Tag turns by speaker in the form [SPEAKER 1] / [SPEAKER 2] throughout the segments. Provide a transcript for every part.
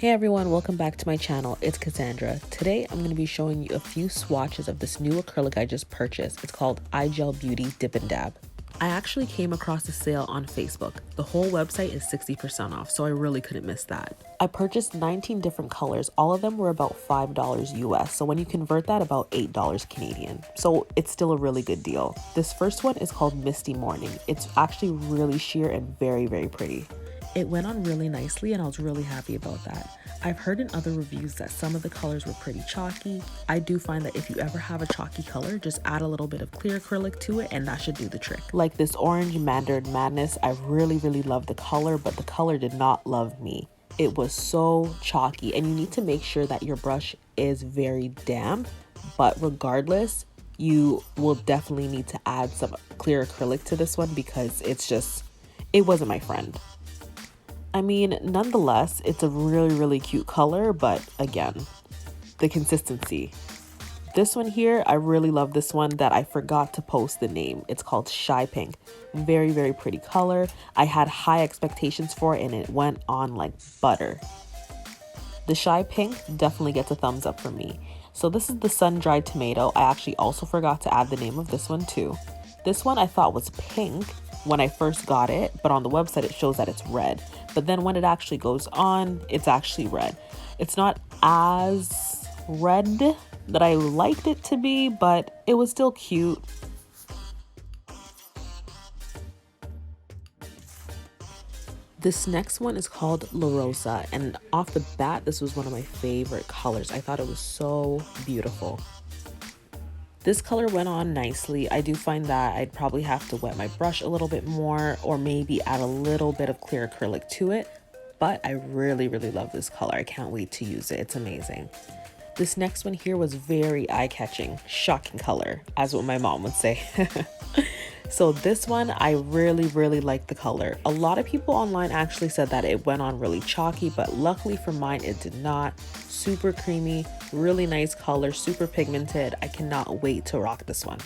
[SPEAKER 1] Hey everyone, welcome back to my channel. It's Cassandra. Today I'm going to be showing you a few swatches of this new acrylic I just purchased. It's called iGel Beauty Dip and Dab. I actually came across a sale on Facebook. The whole website is 60% off, so I really couldn't miss that. I purchased 19 different colors. All of them were about $5 US, so when you convert that, about $8 Canadian. So it's still a really good deal. This first one is called Misty Morning. It's actually really sheer and very, very pretty. It went on really nicely and I was really happy about that. I've heard in other reviews that some of the colors were pretty chalky. I do find that if you ever have a chalky color, just add a little bit of clear acrylic to it and that should do the trick. Like this orange Mandarin Madness, I really love the color, but the color did not love me. It was so chalky and you need to make sure that your brush is very damp, but regardless, you will definitely need to add some clear acrylic to this one because it wasn't my friend. I mean, nonetheless, it's a really cute color, but again, the consistency. This one here, I really love this one that I forgot to post the name. It's called Shy Pink. Very pretty color. I had high expectations for it and it went on like butter. The Shy Pink definitely gets a thumbs up from me. So this is the Sundried Tomato. I actually also forgot to add the name of this one too. This one I thought was pink when I first got it, but on the website it shows that it's red. But then when it actually goes on, it's actually red. It's not as red that I liked it to be, but it was still cute. This next one is called Rosa, and off the bat, this was one of my favorite colors. I thought it was so beautiful. This color went on nicely. I do find that I'd probably have to wet my brush a little bit more or maybe add a little bit of clear acrylic to it, but I really love this color. I can't wait to use it. It's amazing. This next one here was very eye-catching, shocking color, as what my mom would say. So this one, I really like the color. A lot of people online actually said that it went on really chalky, but luckily for mine, it did not. Super creamy, really nice color, super pigmented. I cannot wait to rock this one.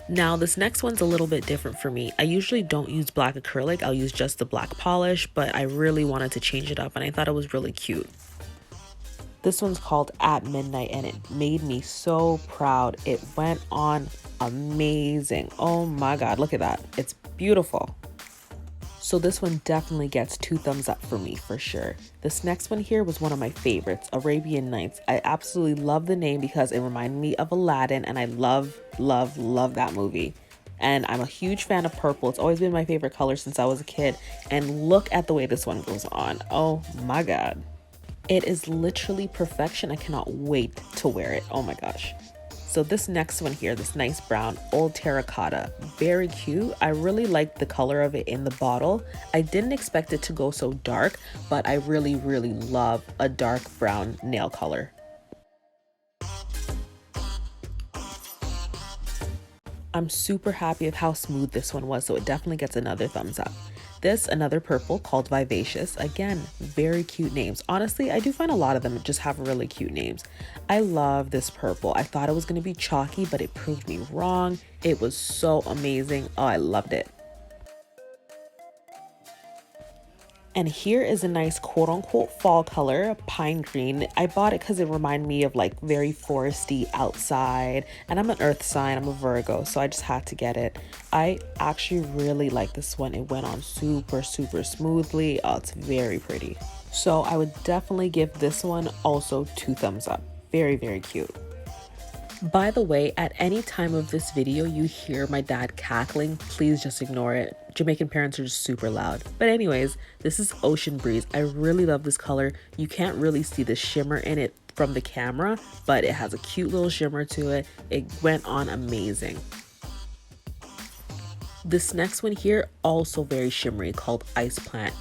[SPEAKER 1] Now this next one's a little bit different for me. I usually don't use black acrylic, I'll use just the black polish, but I really wanted to change it up and I thought it was really cute. This one's called At Midnight and it made me so proud. It went on amazing. Oh my god, look at that. It's beautiful. So this one definitely gets 2 thumbs up for me for sure. This next one here was one of my favorites, Arabian Nights. I absolutely love the name because it reminded me of Aladdin and I love that movie. And I'm a huge fan of purple. It's always been my favorite color since I was a kid. And look at the way this one goes on. Oh my god. It is literally perfection. I cannot wait to wear it. Oh my gosh. So this next one here, this nice brown old Terra Cotta, very cute. I really liked the color of it in the bottle. I didn't expect it to go so dark, but I really love a dark brown nail color. I'm super happy with how smooth this one was, so it definitely gets another thumbs up. This, another purple called Vivacious. Again, very cute names. Honestly, I do find a lot of them just have really cute names. I love this purple. I thought it was going to be chalky, but it proved me wrong. It was so amazing. Oh, I loved it. And here is a nice quote-unquote fall color, pine green. I bought it because it reminded me of like very foresty outside. And I'm an earth sign, I'm a Virgo, so I just had to get it. I actually really like this one. It went on super smoothly. Oh, it's very pretty. So I would definitely give this one also 2 thumbs up. Very cute. By the way, at any time of this video you hear my dad cackling, please just ignore it. Jamaican parents are just super loud. But anyways, this is Ocean Breeze. I really love this color. You can't really see the shimmer in it from the camera, but it has a cute little shimmer to it. It went on amazing. This next one here, also very shimmery, called Ice Plant.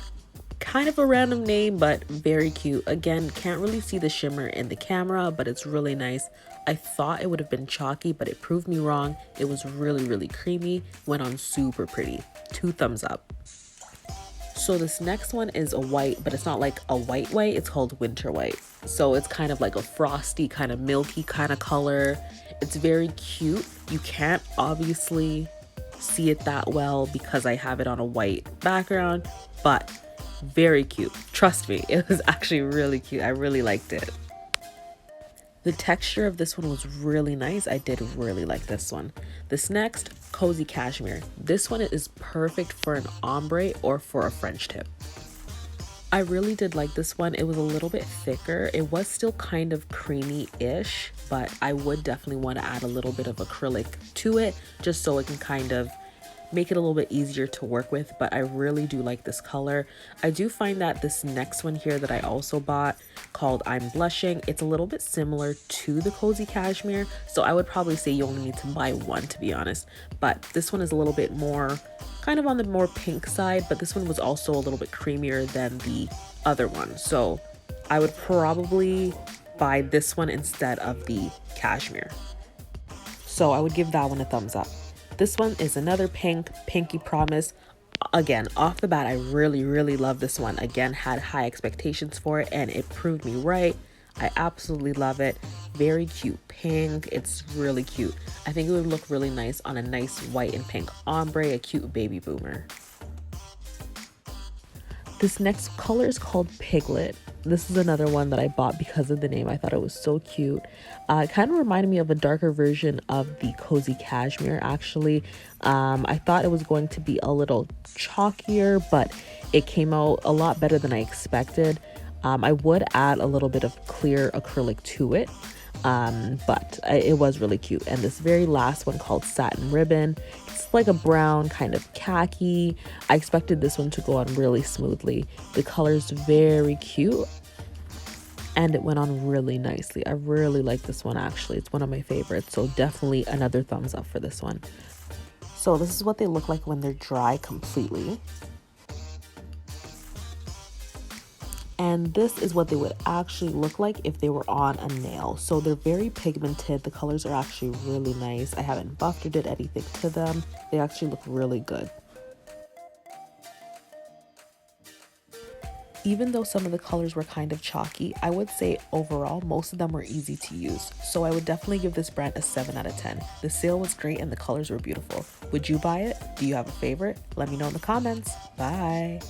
[SPEAKER 1] Kind of a random name, but very cute. Again, can't really see the shimmer in the camera, but it's really nice. I thought it would have been chalky, but it proved me wrong. It was really creamy, went on super pretty. 2 thumbs up. So this next one is a white, but it's not like a white, it's called Winter White. So it's kind of like a frosty, kind of milky kind of color. It's very cute. You can't obviously see it that well because I have it on a white background, but very cute. Trust me, it was actually really cute. I really liked it. The texture of this one was really nice. I did really like this one. This next, Cozy Cashmere. This one is perfect for an ombre or for a French tip. I really did like this one. It was a little bit thicker. It was still kind of creamy-ish, but I would definitely want to add a little bit of acrylic to it just so it can kind of make it a little bit easier to work with. But I really do like this color. I do find that this next one here that I also bought, called I'm Blushing, it's a little bit similar to the Cozy Cashmere, so I would probably say you only need to buy one, to be honest. But this one is a little bit more kind of on the more pink side, but this one was also a little bit creamier than the other one, so I would probably buy this one instead of the Cashmere. So I would give that one a thumbs up. This one is another pink, Pinkie Promise. Again, off the bat, I really love this one. Again, had high expectations for it and it proved me right. I absolutely love it. Very cute pink. It's really cute. I think it would look really nice on a nice white and pink ombre, a cute baby boomer. This next color is called Piglet. This is another one that I bought because of the name. I thought it was so cute. It kind of reminded me of a darker version of the Cozy Cashmere, actually. I thought it was going to be a little chalkier, but it came out a lot better than I expected. I would add a little bit of clear acrylic to it, but it was really cute. And this very last one, called Satin Ribbon, it's like a brown kind of khaki. I expected this one to go on really smoothly. The color's very cute and it went on really nicely. I really like this one, actually. It's one of my favorites, so definitely another thumbs up for this one. So this is what they look like when they're dry completely. And this is what they would actually look like if they were on a nail. So they're very pigmented. The colors are actually really nice. I haven't buffed or did anything to them. They actually look really good. Even though some of the colors were kind of chalky, I would say overall most of them were easy to use. So I would definitely give this brand a 7 out of 10. The sale was great and the colors were beautiful. Would you buy it? Do you have a favorite? Let me know in the comments. Bye!